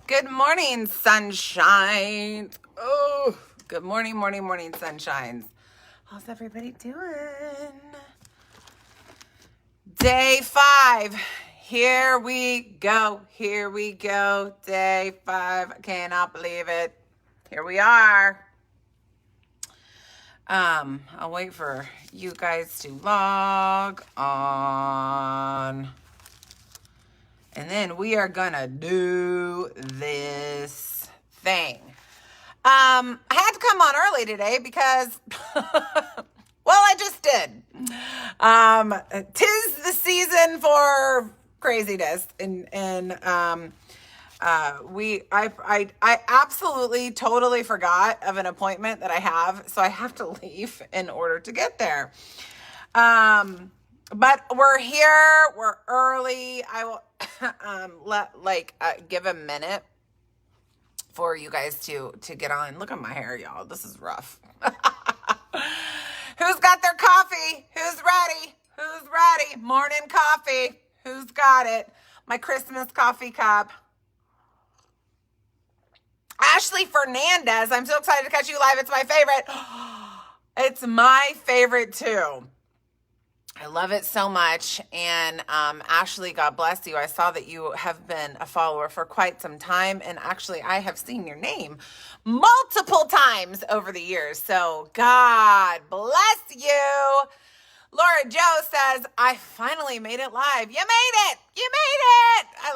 Good morning, sunshine. Oh, good morning, morning, sunshines. How's everybody doing? Day 5. Here we go. Day 5. I cannot believe it. Here we are. I'll wait for you guys to log on. And then we are gonna do this thing. I had to come on early today because, well, I just did. 'Tis the season for craziness, I absolutely totally forgot of an appointment that I have, so I have to leave in order to get there. But we're here. We're early. I will give a minute for you guys to get on. Look at my hair, y'all. This is rough. Who's got their coffee? Who's ready? Morning coffee. Who's got it? My Christmas coffee cup. Ashley Fernandez. I'm so excited to catch you live. It's my favorite. It's my favorite too. I love it so much. And Ashley, God bless you. I saw that you have been a follower for quite some time. And actually, I have seen your name multiple times over the years. So God bless you. Laura Joe says, I finally made it live. You made it. I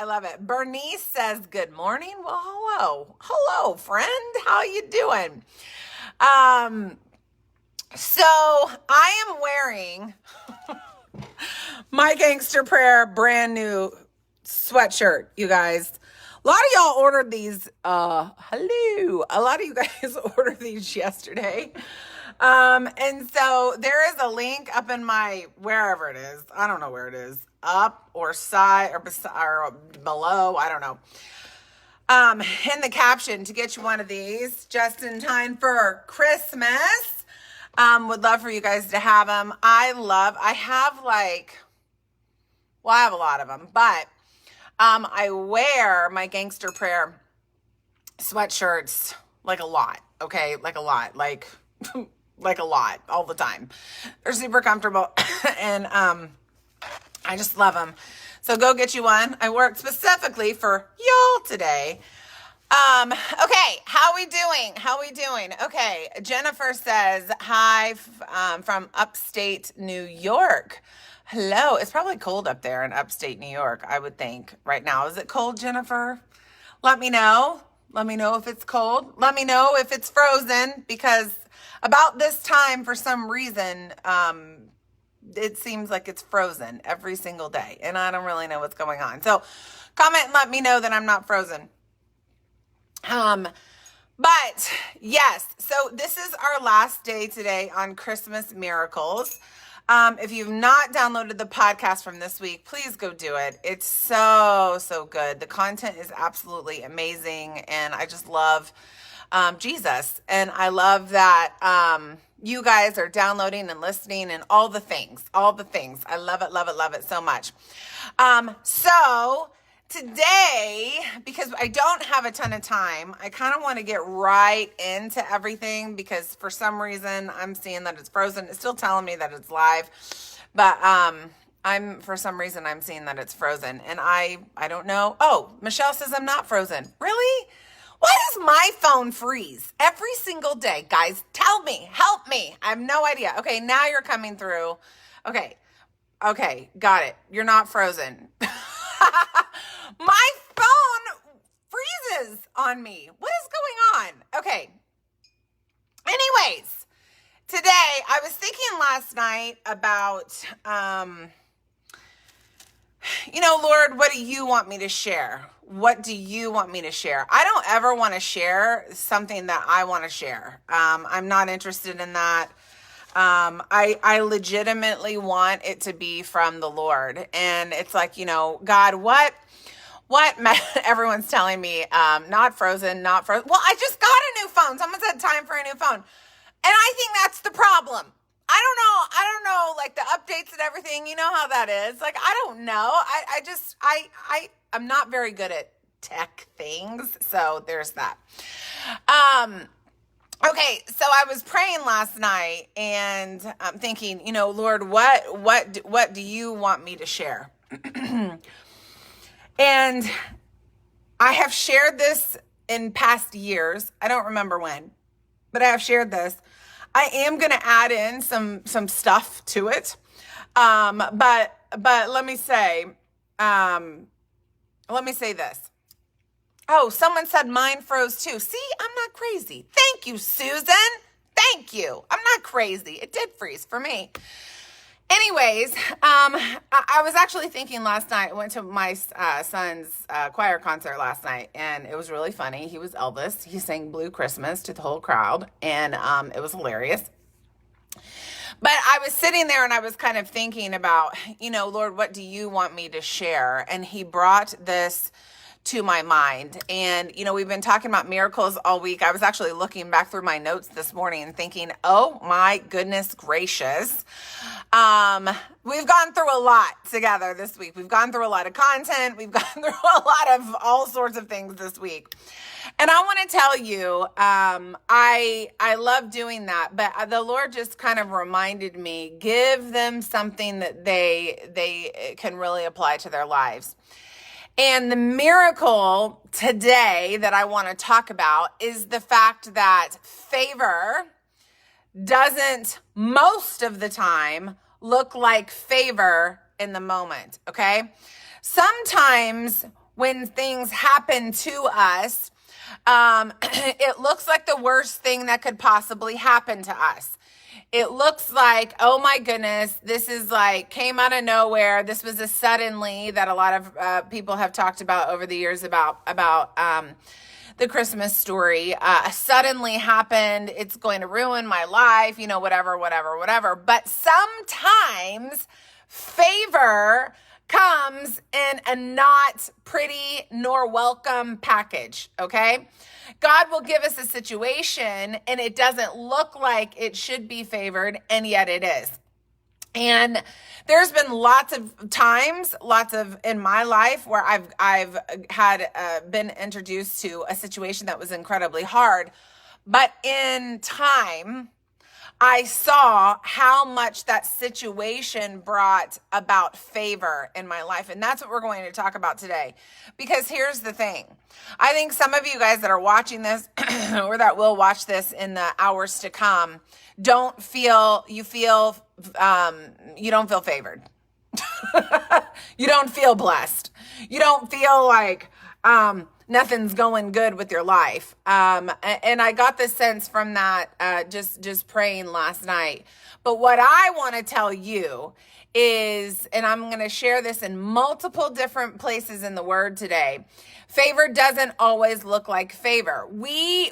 love it. Bernice says, good morning. Well, hello, friend. How you doing? So I am wearing my Gangster Prayer brand new sweatshirt, you guys. A lot of y'all ordered these. Hello. A lot of you guys ordered these yesterday. And so there is a link up in my, wherever it is. I don't know where it is. Up or side or below. I don't know. In the caption to get you one of these just in time for Christmas. Would love for you guys to have them. I have a lot of them, but I wear my Gangster Prayer sweatshirts like a lot, okay? Like a lot all the time. They're super comfortable and I just love them. So go get you one. I worked specifically for y'all today. Okay, how we doing? Okay, Jennifer says, hi from upstate New York. Hello, it's probably cold up there in upstate New York, I would think, right now. Is it cold, Jennifer? Let me know. Let me know if it's cold. Let me know if it's frozen, because about this time, for some reason, it seems like it's frozen every single day, and I don't really know what's going on. So comment and let me know that I'm not frozen. But yes, so this is our last day today on Christmas Miracles. If you've not downloaded the podcast from this week, please go do it. It's so good. The content is absolutely amazing. And I just love, Jesus. And I love that, you guys are downloading and listening and all the things. I love it so much. So today, because I don't have a ton of time, I kind of want to get right into everything because for some reason I'm seeing that it's frozen. It's still telling me that it's live, but for some reason I'm seeing that it's frozen, and I don't know. Oh, Michelle says I'm not frozen. Really? Why does my phone freeze every single day? Guys, tell me, help me. I have no idea. Okay, now you're coming through. Okay, got it. You're not frozen. My phone freezes on me. What is going on? Okay. Anyways, today I was thinking last night about, Lord, what do you want me to share? What do you want me to share? I don't ever want to share something that I want to share. I'm not interested in that. I legitimately want it to be from the Lord. And it's like, God, what everyone's telling me, not frozen. Well, I just got a new phone. Someone said time for a new phone. And I think that's the problem. I don't know, like the updates and everything, you know how that is. Like, I don't know. I'm not very good at tech things. So there's that. Okay, so I was praying last night and thinking, Lord, what do you want me to share? And I have shared this in past years. I don't remember when, but I have shared this. I am going to add in some stuff to it. But let me say this. Oh, someone said mine froze too. See, I'm not crazy. Thank you, Susan. Thank you. I'm not crazy. It did freeze for me. Anyways, I was actually thinking last night, I went to my son's choir concert last night, and it was really funny. He was Elvis. He sang Blue Christmas to the whole crowd, and it was hilarious. But I was sitting there and I was kind of thinking about, Lord, what do you want me to share? And he brought this to my mind. And, we've been talking about miracles all week. I was actually looking back through my notes this morning and thinking, oh my goodness gracious. We've gone through a lot together this week. We've gone through a lot of content. We've gone through a lot of all sorts of things this week. And I want to tell you, I love doing that, but the Lord just kind of reminded me, give them something that they can really apply to their lives. And the miracle today that I want to talk about is the fact that favor doesn't most of the time look like favor in the moment, okay? Sometimes when things happen to us, it looks like the worst thing that could possibly happen to us. It looks like, oh my goodness, this is like came out of nowhere. This was a suddenly that a lot of people have talked about over the years about the Christmas story. Suddenly happened. It's going to ruin my life, whatever. But sometimes favor comes in a not pretty nor welcome package, okay? God will give us a situation and it doesn't look like it should be favored, and yet it is. And there's been lots of times, in my life where I've had been introduced to a situation that was incredibly hard, but in time, I saw how much that situation brought about favor in my life. And that's what we're going to talk about today. Because here's the thing. I think some of you guys that are watching this or that will watch this in the hours to come you don't feel favored. You don't feel blessed. You don't feel like nothing's going good with your life. And I got the sense from that just praying last night. But what I want to tell you is, and I'm going to share this in multiple different places in the Word today, favor doesn't always look like favor. We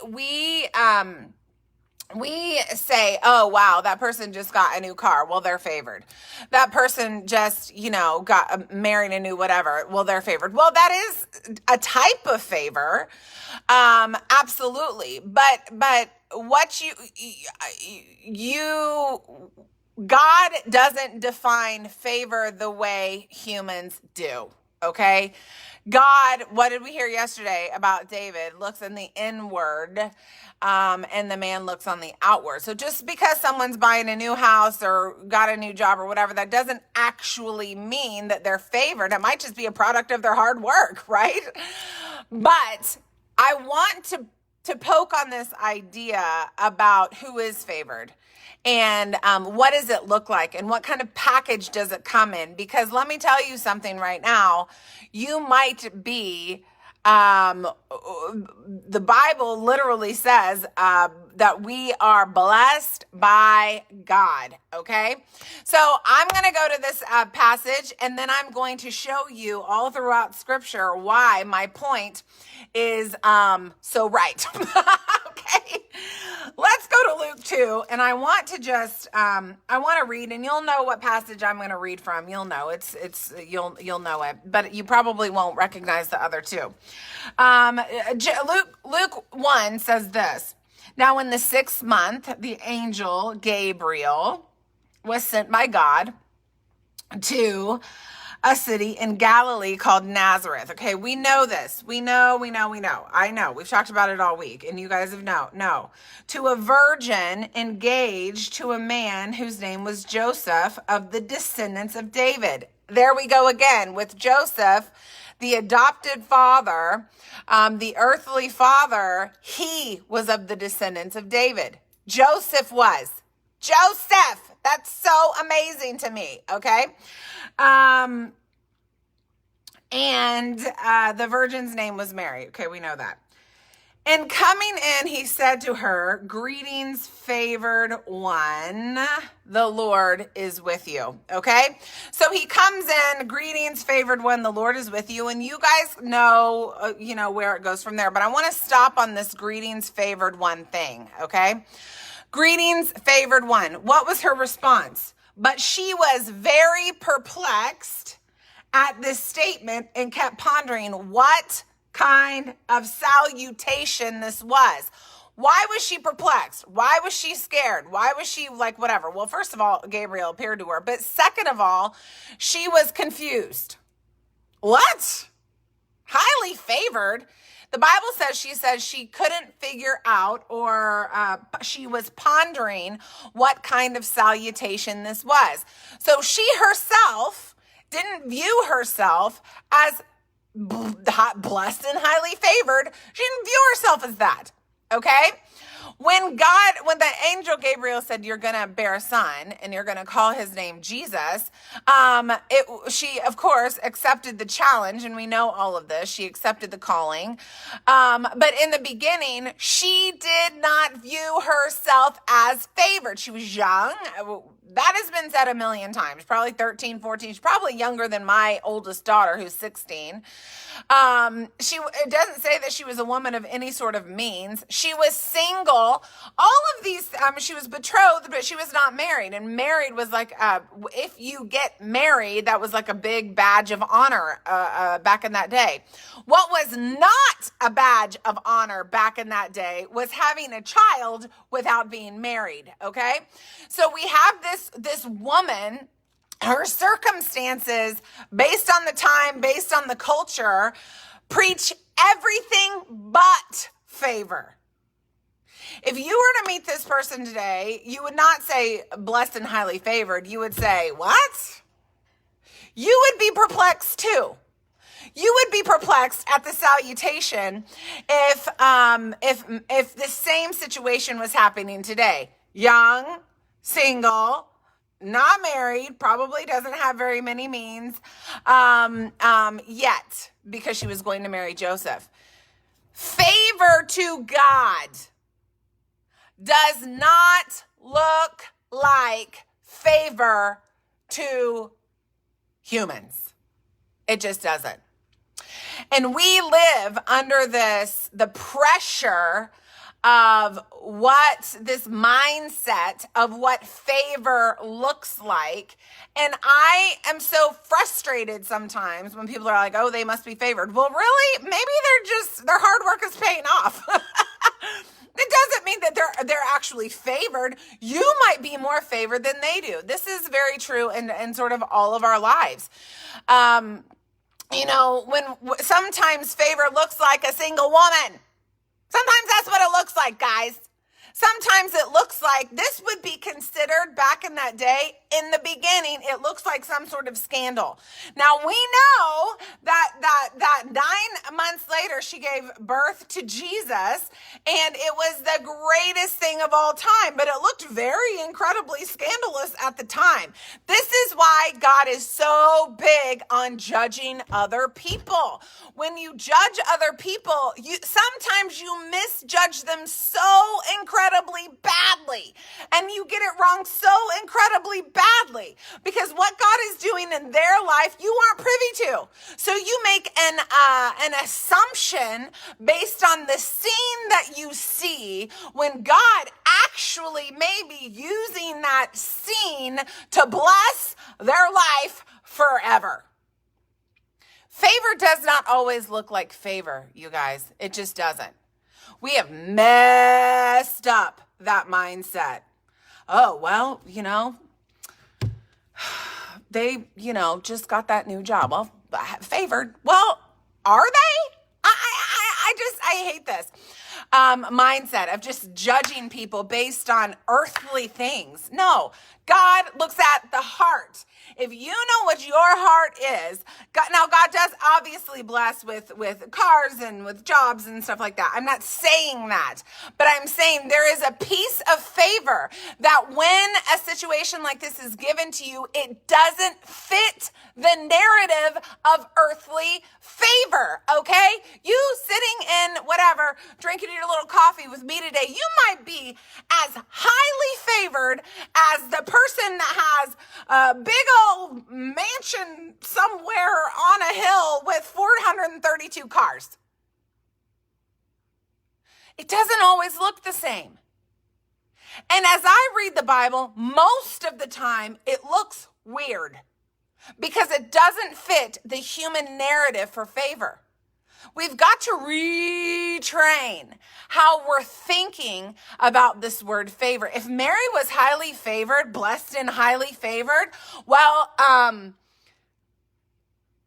say, oh, wow, that person just got a new car. Well, they're favored. That person just, got married a new whatever. Well, they're favored. Well, that is a type of favor. Absolutely. But what God doesn't define favor the way humans do. Okay. God, what did we hear yesterday about David? Looks in the inward, and the man looks on the outward. So just because someone's buying a new house or got a new job or whatever, that doesn't actually mean that they're favored. It might just be a product of their hard work, right? But I want to poke on this idea about who is favored. And what does it look like? And what kind of package does it come in? Because let me tell you something right now. You might be, the Bible literally says that we are blessed by God, okay? So I'm going to go to this passage, and then I'm going to show you all throughout Scripture why my point is so right. Okay, let's go to Luke 2, and I want to just I want to read, and you'll know what passage I'm going to read from. You'll know you'll know it, but you probably won't recognize the other two. Luke 1 says this. Now, in the 6th month, the angel Gabriel was sent by God to a city in Galilee called Nazareth. Okay, we know this. We know. I know. We've talked about it all week, and you guys have no. To a virgin engaged to a man whose name was Joseph, of the descendants of David. There we go again with Joseph, the adopted father, the earthly father. He was of the descendants of David. Joseph was. Joseph. That's so amazing to me. Okay. And the virgin's name was Mary. Okay, we know that. And coming in, he said to her, "Greetings, favored one. The Lord is with you." Okay? So he comes in, "Greetings, favored one. The Lord is with you." And you guys know, where it goes from there. But I want to stop on this "greetings, favored one" thing. Okay? "Greetings, favored one." What was her response? But she was very perplexed at this statement and kept pondering what kind of salutation this was. Why was she perplexed? Why was she scared? Why was she like, whatever? Well, first of all, Gabriel appeared to her. But second of all, she was confused. What? Highly favored? The Bible says she couldn't figure out, or she was pondering what kind of salutation this was. So she herself didn't view herself as blessed and highly favored. She didn't view herself as that. Okay? When the angel Gabriel said, "You're going to bear a son and you're going to call his name Jesus," she, of course, accepted the challenge, and we know all of this. She accepted the calling. But in the beginning, she did not view herself as favored. She was young. That has been said a million times, probably 13, 14. She's probably younger than my oldest daughter, who's 16. It doesn't say that she was a woman of any sort of means. She was single. All of these, she was betrothed, but she was not married. And married was like, if you get married, that was like a big badge of honor back in that day. What was not a badge of honor back in that day was having a child without being married, okay? So we have this woman, her circumstances, based on the time, based on the culture, preach everything but favor. If you were to meet this person today, you would not say blessed and highly favored. You would say, what? You would be perplexed too. You would be perplexed at the salutation if the same situation was happening today. Young, single, not married, probably doesn't have very many means yet, because she was going to marry Joseph. Favor to God does not look like favor to humans. It just doesn't. And we live under the pressure of what this mindset of what favor looks like. And I am so frustrated sometimes when people are like, "Oh, they must be favored." Well, really? Maybe their hard work is paying off. It doesn't mean that they're actually favored. You might be more favored than they do. This is very true in sort of all of our lives. When sometimes favor looks like a single woman. Sometimes that's what it looks like, guys. Sometimes it looks like this would be considered, back in that day, in the beginning, it looks like some sort of scandal. Now, we know that 9 months later, she gave birth to Jesus, and it was the greatest thing of all time, but it looked very incredibly scandalous at the time. This is why God is so big on judging other people. When you judge other people, sometimes you misjudge them so incredibly badly, and you get it wrong so incredibly badly, because what God is doing in their life, you aren't privy to. So you make an assumption based on the scene that you see, when God actually may be using that scene to bless their life forever. Favor does not always look like favor, you guys. It just doesn't. We have messed up that mindset. Oh, well, they, just got that new job. Well, favored. Well, are they? I hate this mindset of just judging people based on earthly things. No, God looks at the heart. If you know what your heart is, God does obviously bless with cars and with jobs and stuff like that. I'm not saying that, but I'm saying there is a piece of favor that when a situation like this is given to you, it doesn't fit the narrative of earthly favor, okay? You sitting in whatever, drinking your little coffee with me today, you might be as highly favored as the person that has a big old mansion somewhere on a hill with 432 cars. It doesn't always look the same. And as I read the Bible, most of the time it looks weird because it doesn't fit the human narrative for favor. We've got to retrain how we're thinking about this word favor. If Mary was highly favored, blessed and highly favored, well,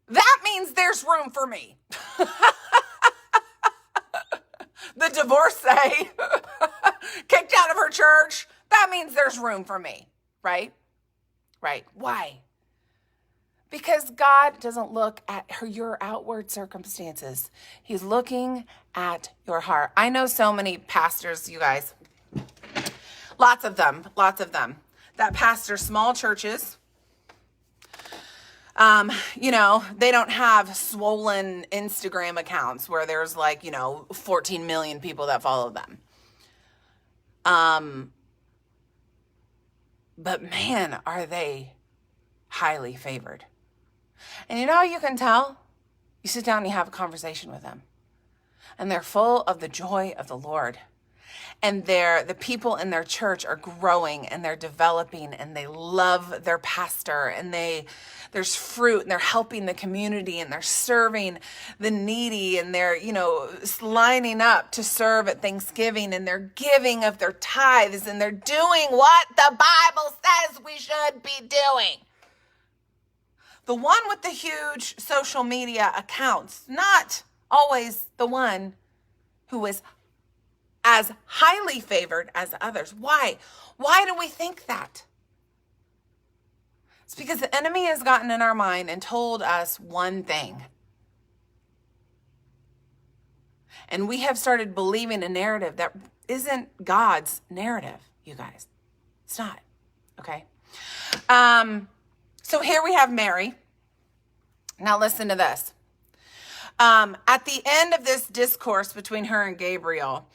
that means there's room for me. The divorcee kicked out of her church, that means there's room for me, right? Right. Why? Because God doesn't look at your outward circumstances. He's looking at your heart. I know so many pastors, you guys, lots of them, that pastor small churches. They don't have swollen Instagram accounts where there's 14 million people that follow them. But man, are they highly favored. And you know how you can tell? You sit down and you have a conversation with them. And they're full of the joy of the Lord. And the people in their church are growing and they're developing and they love their pastor and there's fruit and they're helping the community and they're serving the needy and they're, lining up to serve at Thanksgiving and they're giving of their tithes and they're doing what the Bible says we should be doing. The one with the huge social media accounts, not always the one who is as highly favored as others. Why? Why do we think that? It's because the enemy has gotten in our mind and told us one thing. And we have started believing a narrative that isn't God's narrative, you guys. It's not, okay? So here we have Mary. Now listen to this. At the end of this discourse between her and Gabriel,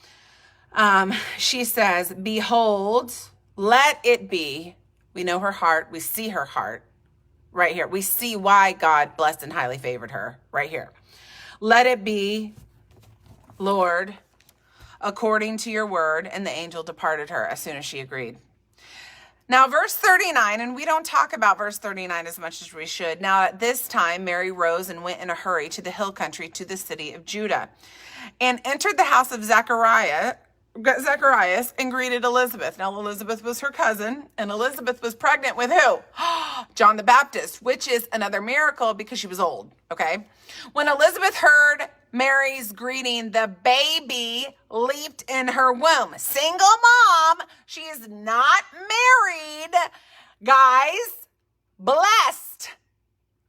she says, "Behold, let it be." We know her heart. We see her heart right here. We see why God blessed and highly favored her right here. "Let it be, Lord, according to your word." And the angel departed her as soon as she agreed. Now, verse 39, and we don't talk about verse 39 as much as we should. "Now, at this time, Mary rose and went in a hurry to the hill country, to the city of Judah, and entered the house of Zacharias and greeted Elizabeth." Now, Elizabeth was her cousin, and Elizabeth was pregnant with who? John the Baptist, which is another miracle because she was old, okay? "When Elizabeth heard Mary's greeting, the baby leaped in her womb." Single mom. She is not married. Guys, blessed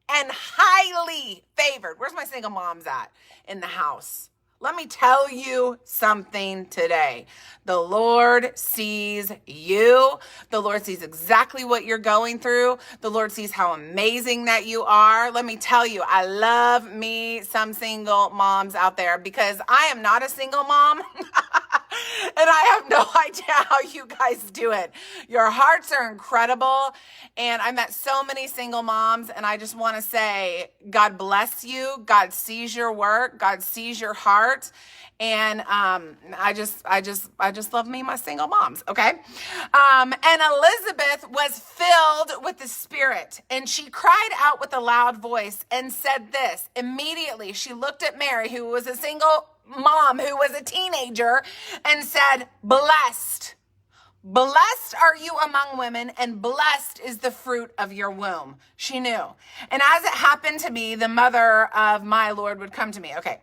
and highly favored. Where's my single moms at in the house? Let me tell you something today. The Lord sees you. The Lord sees exactly what you're going through. The Lord sees how amazing that you are. Let me tell you, I love me some single moms out there because I am not a single mom. And I have no idea how you guys do it. Your hearts are incredible. And I met so many single moms, and I just want to say, God bless you. God sees your work. God sees your heart. And I just love me my single moms, okay? And Elizabeth was filled with the Spirit, and she cried out with a loud voice and said this. Immediately, she looked at Mary, who was a single mom, who was a teenager, and said, "Blessed, Blessed are you among women, and blessed is the fruit of your womb. She knew. And as it happened to be, the mother of my Lord would come to me. Okay.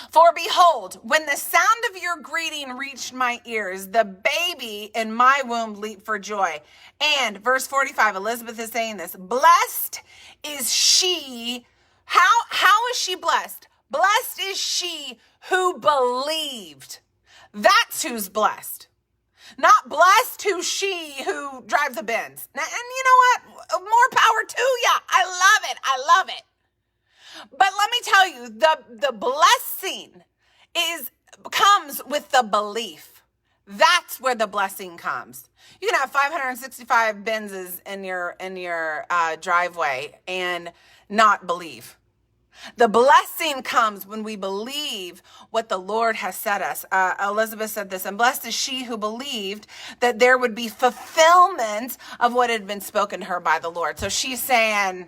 For behold, when the sound of your greeting reached my ears, the baby in my womb leaped for joy. And verse 45, Elizabeth is saying this, blessed is she. How is she blessed? Blessed is she who believed. That's who's blessed. Not blessed who she who drives a Benz. And you know what? More power to ya. I love it. I love it. But let me tell you, the blessing comes with the belief. That's where the blessing comes. You can have 565 Benzes in your driveway and not believe. The blessing comes when we believe what the Lord has said us. Elizabeth said this, and blessed is she who believed that there would be fulfillment of what had been spoken to her by the Lord. So she's saying,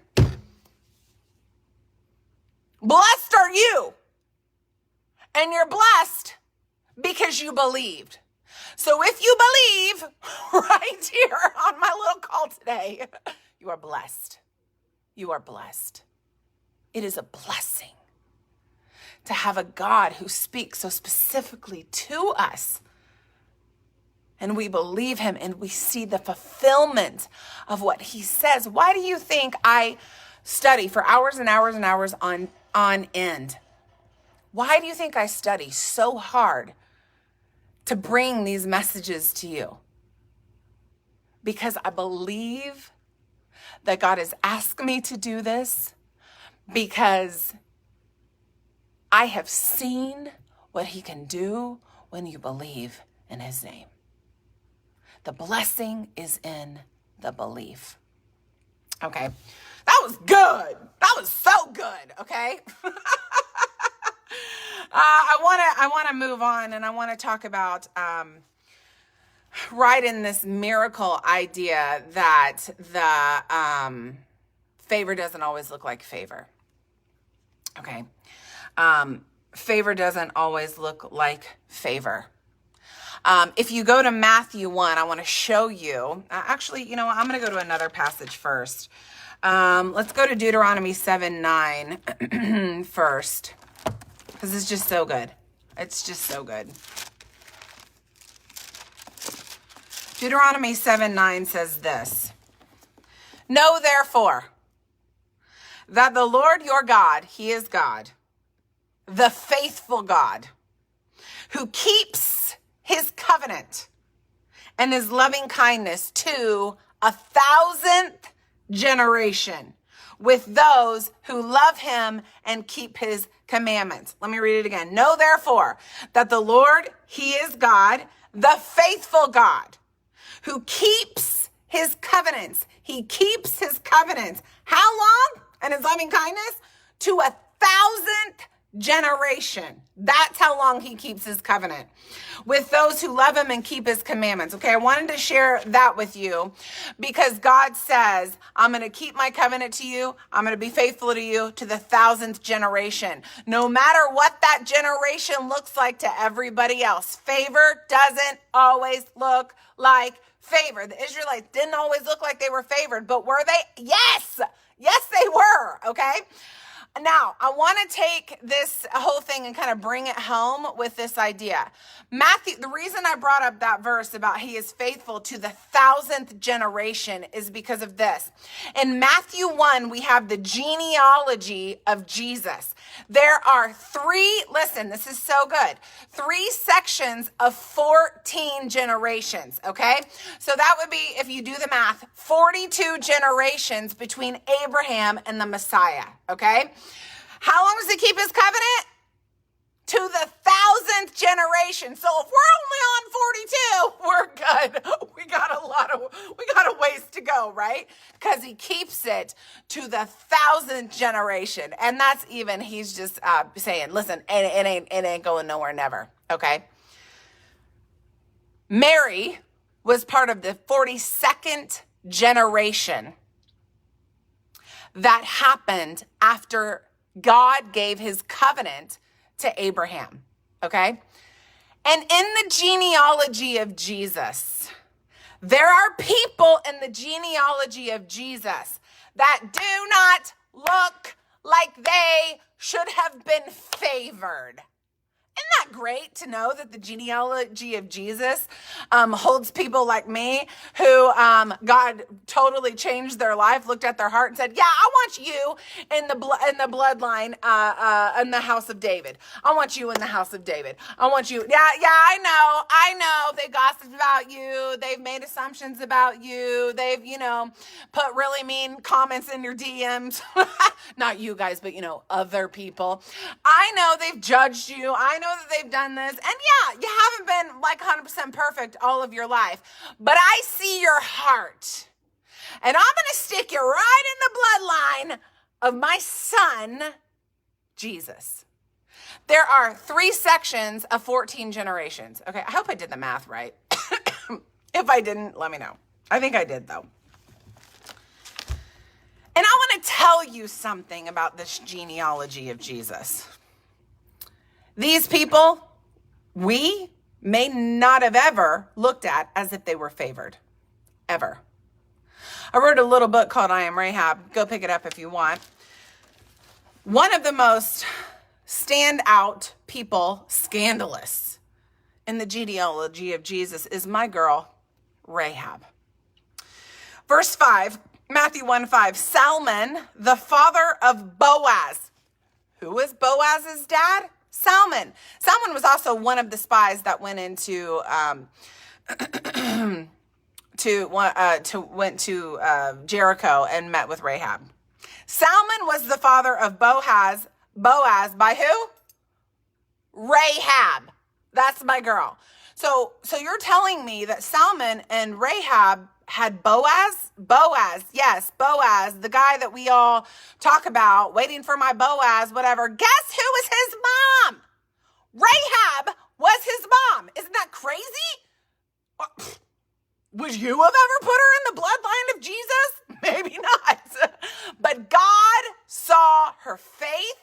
blessed are you, and you're blessed because you believed. So if you believe right here on my little call today, you are blessed. You are blessed. It is a blessing to have a God who speaks so specifically to us. And we believe him and we see the fulfillment of what he says. Why do you think I study for hours and hours and hours on end? Why do you think I study so hard to bring these messages to you? Because I believe that God has asked me to do this, because I have seen what he can do when you believe in his name. The blessing is in the belief. Okay, that was good. That was so good, okay? I want to move on, and I want to talk about right in this miracle idea that the favor doesn't always look like favor. Okay. Favor doesn't always look like favor. If you go to Matthew 1, I want to show you, actually, you know what? I'm going to go to another passage first. Let's go to Deuteronomy 7:9 first, because it's just so good. It's just so good. Deuteronomy 7:9 says this, know therefore that the Lord your God, he is God, the faithful God, who keeps his covenant and his loving kindness to 1,000th generation with those who love him and keep his commandments. Let me read it again. Know therefore that the Lord, he is God, the faithful God, who keeps his covenants. He keeps his covenants. How long? And his loving kindness to 1,000th generation. That's how long he keeps his covenant with those who love him and keep his commandments. Okay, I wanted to share that with you because God says, I'm going to keep my covenant to you. I'm going to be faithful to you to the 1,000th generation. No matter what that generation looks like to everybody else, favor doesn't always look like favor. The Israelites didn't always look like they were favored, but were they? Yes. Yes, they were. Okay. Now, I want to take this whole thing and kind of bring it home with this idea. Matthew, the reason I brought up that verse about he is faithful to the 1,000th generation is because of this. In Matthew 1, we have the genealogy of Jesus. There are listen, this is so good, 3 sections of 14 generations, okay? So that would be, if you do the math, 42 generations between Abraham and the Messiah, okay? How long does he keep his covenant? To the 1,000th generation. So if we're only on 42, we're good. We got a ways to go, right? Because he keeps it to the 1,000th generation. And that's even, he's just saying, listen, it ain't going nowhere, never. Okay. Mary was part of the 42nd generation that happened after God gave his covenant to Abraham, okay? And in the genealogy of Jesus, there are people in the genealogy of Jesus that do not look like they should have been favored. Isn't that great to know that the genealogy of Jesus holds people like me who God totally changed their life, looked at their heart and said, yeah, I want you in the bloodline in the house of David. I want you in the house of David. I want you. Yeah, I know. They gossiped about you. They've made assumptions about you. They've, put really mean comments in your DMs. Not you guys, but, other people. I know they've judged you. I know that they've done this. And yeah, you haven't been like 100% perfect all of your life, but I see your heart. And I'm going to stick you right in the bloodline of my son, Jesus. There are 3 sections of 14 generations. Okay, I hope I did the math right. If I didn't, let me know. I think I did, though. And I want to tell you something about this genealogy of Jesus. These people, we may not have ever looked at as if they were favored. Ever. I wrote a little book called I Am Rahab. Go pick it up if you want. One of the most standout people, scandalous, in the genealogy of Jesus is my girl, Rahab. Verse 5, Matthew 1:5, Salmon, the father of Boaz. Who was Boaz's dad? Salmon. Salmon was also one of the spies that went into went to Jericho and met with Rahab. Salmon was the father of Boaz. Boaz by who? Rahab. That's my girl. So you're telling me that Salmon and Rahab had Boaz? Boaz, yes, Boaz, the guy that we all talk about, waiting for my Boaz, whatever. Guess who was his mom? Rahab was his mom. Isn't that crazy? Would you have ever put her in the bloodline of Jesus? Maybe not. But God saw her faith.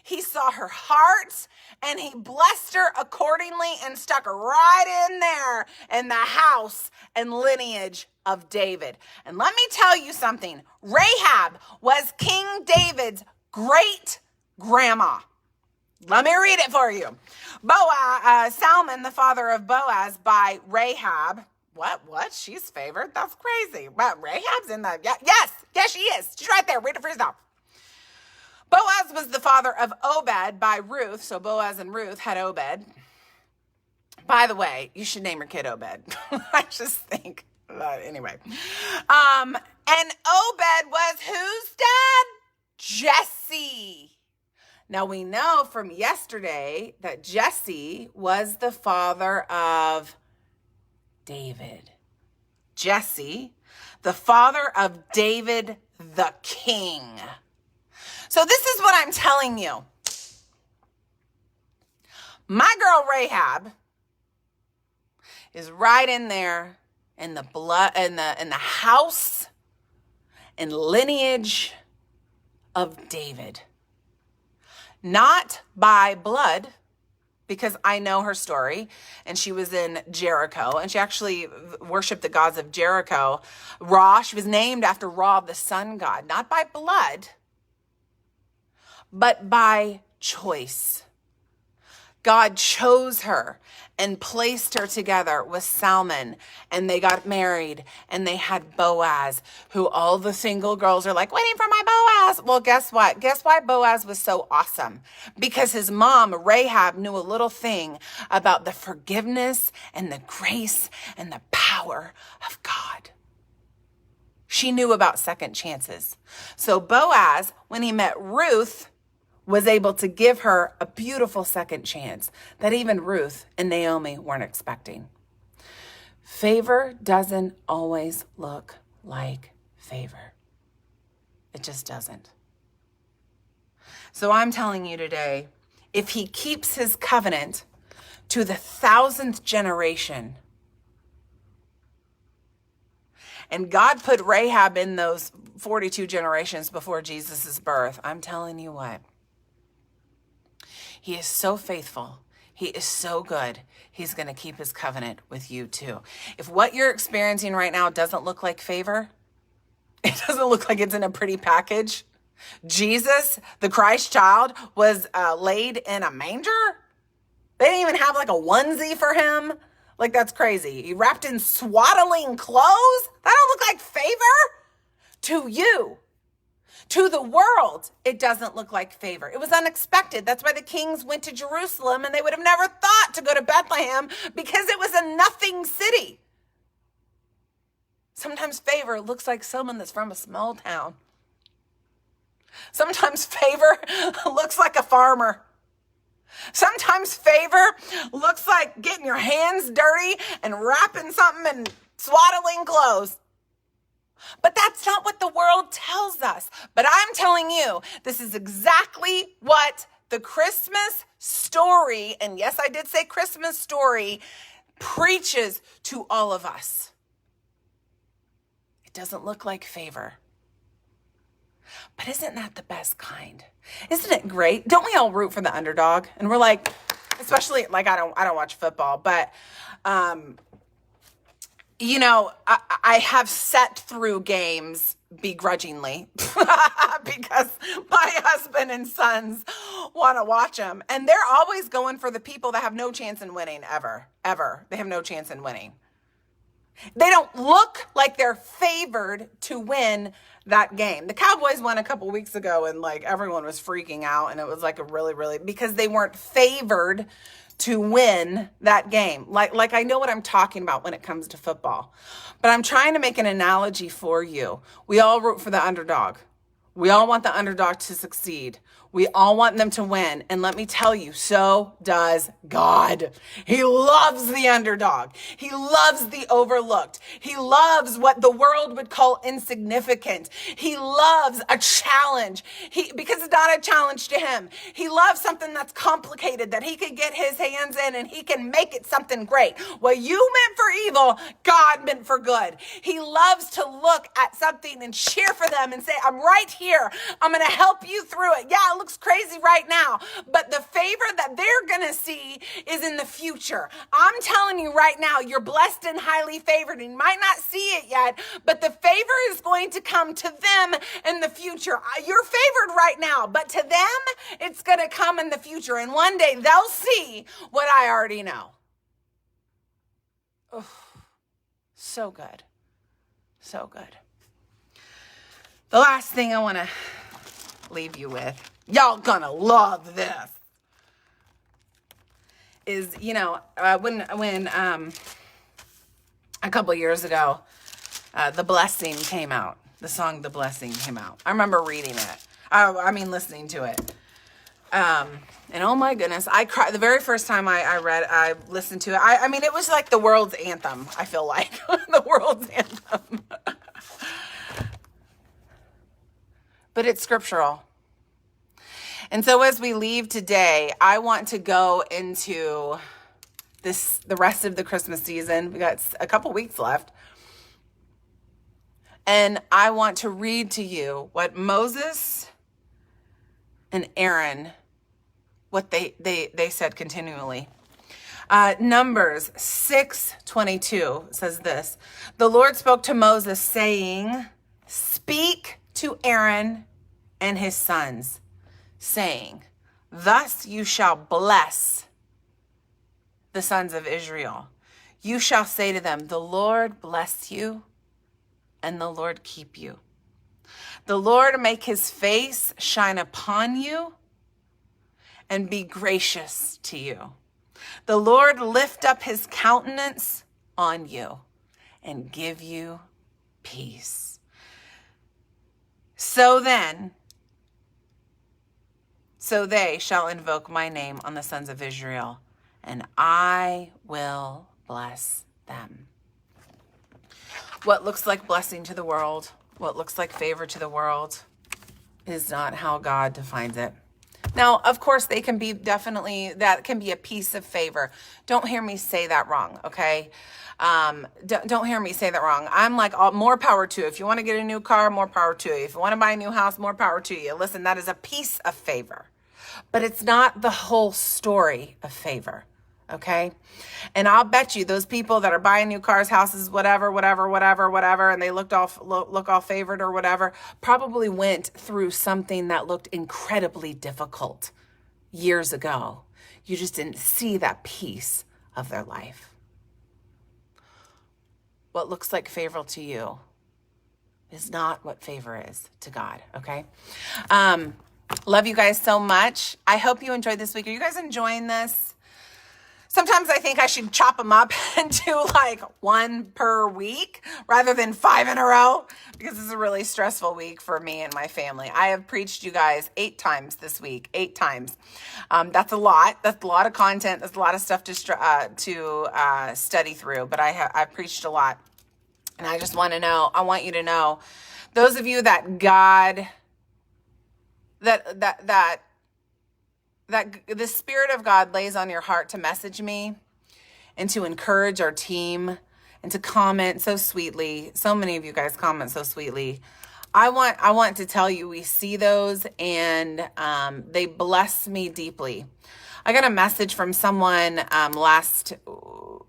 He saw her heart, and he blessed her accordingly and stuck her right in there in the house and lineage of David. And let me tell you something. Rahab was King David's great grandma. Let me read it for you. Salmon, the father of Boaz by Rahab. What? She's favored? That's crazy. But Rahab's in the, yes, she is. She's right there. Read it for yourself. Boaz was the father of Obed by Ruth. So Boaz and Ruth had Obed. By the way, you should name your kid Obed. I just think. Anyway. And Obed was whose dad? Jesse. Now we know from yesterday that Jesse was the father of David. Jesse, the father of David the king. So this is what I'm telling you. My girl Rahab is right in there in the blood, in the house and lineage of David. Not by blood, because I know her story, and she was in Jericho, and she actually worshiped the gods of Jericho. Ra, she was named after Ra, the sun god, not by blood, but by choice. God chose her and placed her together with Salmon, and they got married, and they had Boaz, who all the single girls are like, waiting for my Boaz. Well, guess what? Guess why Boaz was so awesome? Because his mom, Rahab, knew a little thing about the forgiveness and the grace and the power of God. She knew about second chances. So Boaz, when he met Ruth, was able to give her a beautiful second chance that even Ruth and Naomi weren't expecting. Favor doesn't always look like favor. It just doesn't. So I'm telling you today, if he keeps his covenant to the 1,000th generation, and God put Rahab in those 42 generations before Jesus' birth, I'm telling you what, he is so faithful. He is so good. He's going to keep his covenant with you too. If what you're experiencing right now doesn't look like favor, it doesn't look like it's in a pretty package. Jesus, the Christ child, was laid in a manger. They didn't even have like a onesie for him. Like, that's crazy. He wrapped in swaddling clothes. That don't look like favor to you. To the world, it doesn't look like favor. It was unexpected. That's why the kings went to Jerusalem, and they would have never thought to go to Bethlehem because it was a nothing city. Sometimes favor looks like someone that's from a small town. Sometimes favor looks like a farmer. Sometimes favor looks like getting your hands dirty and wrapping something in swaddling clothes. But that's not what the world tells us. But I'm telling you, this is exactly what the Christmas story, and yes, I did say Christmas story, preaches to all of us. It doesn't look like favor. But isn't that the best kind? Isn't it great? Don't we all root for the underdog? And we're like, especially like I don't watch football, but you know, I have sat through games begrudgingly because my husband and sons want to watch them. And they're always going for the people that have no chance in winning ever. They have no chance in winning. They don't look like they're favored to win that game. The Cowboys won a couple weeks ago and like everyone was freaking out. And it was like a really, because they weren't favored to win that game. Like I know what I'm talking about when it comes to football, but I'm trying to make an analogy for you. We all root for the underdog. We all want the underdog to succeed. We all want them to win. And let me tell you, so does God. He loves the underdog. He loves the overlooked. He loves what the world would call insignificant. He loves a challenge. Because it's not a challenge to him. He loves something that's complicated that he can get his hands in and he can make it something great. What you meant for evil, God meant for good. He loves to look at something and cheer for them and say, I'm right here. I'm going to help you through it. Yeah, it looks crazy right now, but the favor that they're going to see is in the future. I'm telling you right now, you're blessed and highly favored, and you might not see it yet, but the favor is going to come to them in the future. You're favored right now, but to them, it's going to come in the future, and one day they'll see what I already know. Oh, so good. So good. The last thing I want to leave you with, y'all gonna love this, is, you know, when a couple years ago, The Blessing came out. The song The Blessing came out. I remember reading it. Listening to it. And oh my goodness, I cried the very first time I listened to it. I mean, it was like the world's anthem, I feel like. The world's anthem. But it's scriptural. And so as we leave today, I want to go into the rest of the Christmas season. We got a couple weeks left. And I want to read to you what Moses and Aaron, what they said continually. Numbers 6:22 says this. The Lord spoke to Moses saying, speak to Aaron and his sons, saying, thus you shall bless the sons of Israel. You shall say to them, the Lord bless you and the Lord keep you. The Lord make his face shine upon you and be gracious to you. The Lord lift up his countenance on you and give you peace. So they shall invoke my name on the sons of Israel, and I will bless them. What looks like blessing to the world, what looks like favor to the world, is not how God defines it. Now, of course, that can be a piece of favor. Don't hear me say that wrong, okay? Don't hear me say that wrong. I'm like, more power to you. If you want to get a new car, more power to you. If you want to buy a new house, more power to you. Listen, that is a piece of favor. but it's not the whole story of favor. Okay. And I'll bet you those people that are buying new cars, houses, whatever, and they look all favored or whatever, probably went through something that looked incredibly difficult years ago. You just didn't see that piece of their life. What looks like favor to you is not what favor is to God. Okay. Love you guys so much. I hope you enjoyed this week. Are you guys enjoying this? Sometimes I think I should chop them up and do like one per week rather than 5 in a row, because this is a really stressful week for me and my family. I have preached you guys 8 times this week, 8 times. That's a lot. That's a lot of content. That's a lot of stuff to study through, but I've preached a lot. And I just want you to know, those of you that God, that the Spirit of God lays on your heart to message me and to encourage our team and to comment so sweetly. So many of you guys comment so sweetly. I want to tell you, we see those, and they bless me deeply. I got a message from someone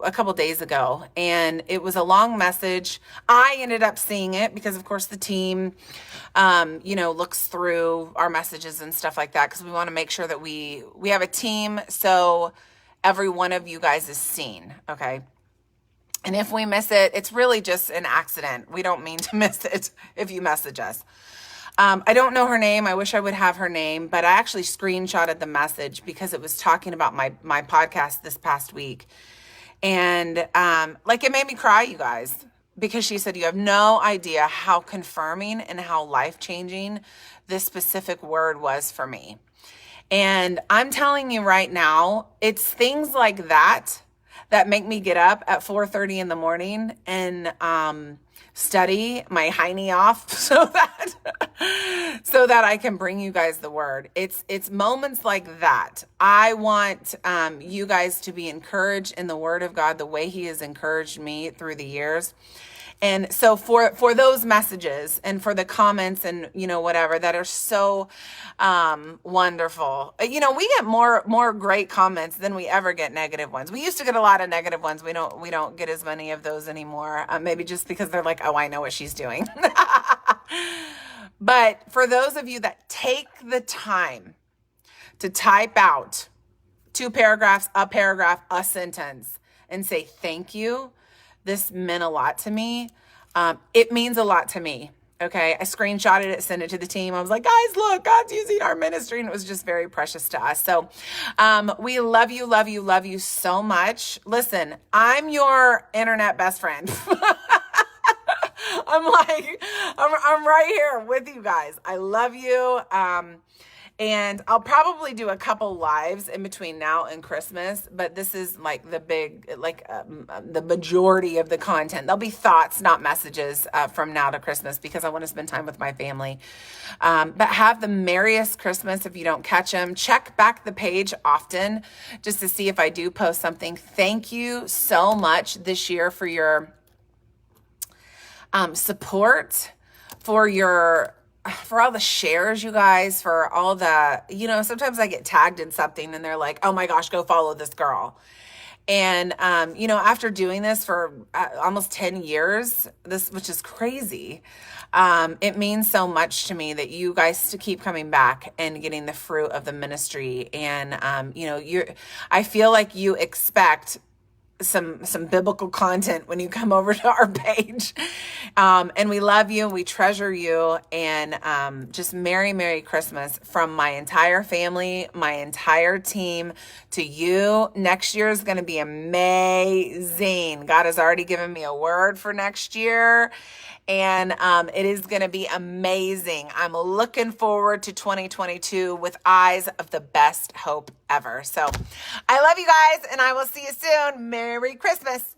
a couple days ago, and it was a long message. I ended up seeing it because, of course, the team, looks through our messages and stuff like that, because we want to make sure that we have a team, so every one of you guys is seen. Okay. And if we miss it, it's really just an accident. We don't mean to miss it if you message us. I don't know her name. I wish I would have her name, but I actually screenshotted the message because it was talking about my podcast this past week. And it made me cry, you guys, because she said, you have no idea how confirming and how life-changing this specific word was for me. And I'm telling you right now, it's things like that make me get up at 4:30 in the morning and study my hiney off so that I can bring you guys the word. It's moments like that. I want you guys to be encouraged in the word of God the way he has encouraged me through the years. And so for those messages and for the comments and, whatever, that are so wonderful. We get more great comments than we ever get negative ones. We used to get a lot of negative ones. We don't get as many of those anymore. Maybe just because they're like, oh, I know what she's doing. But for those of you that take the time to type out 2 paragraphs, a paragraph, a sentence, and say thank you, this meant a lot to me. It means a lot to me. Okay. I screenshotted it, sent it to the team. I was like, guys, look, God's using our ministry. And it was just very precious to us. So, we love you so much. Listen, I'm your internet best friend. I'm right here with you guys. I love you. And I'll probably do a couple lives in between now and Christmas, but this is like the majority of the content. There'll be thoughts, not messages, from now to Christmas, because I want to spend time with my family. But have the merriest Christmas if you don't catch them. Check back the page often just to see if I do post something. Thank you so much this year for your support, for all the shares, you guys, for all the, sometimes I get tagged in something and they're like, oh my gosh, go follow this girl. And, after doing this for almost 10 years, which is crazy, it means so much to me that you guys to keep coming back and getting the fruit of the ministry. And, I feel like you expect some biblical content when you come over to our page. And we love you. We treasure you. And just Merry Christmas from my entire family, my entire team to you. Next year is going to be amazing. God has already given me a word for next year. And it is going to be amazing. I'm looking forward to 2022 with eyes of the best hope ever. So I love you guys, and I will see you soon. Merry Christmas.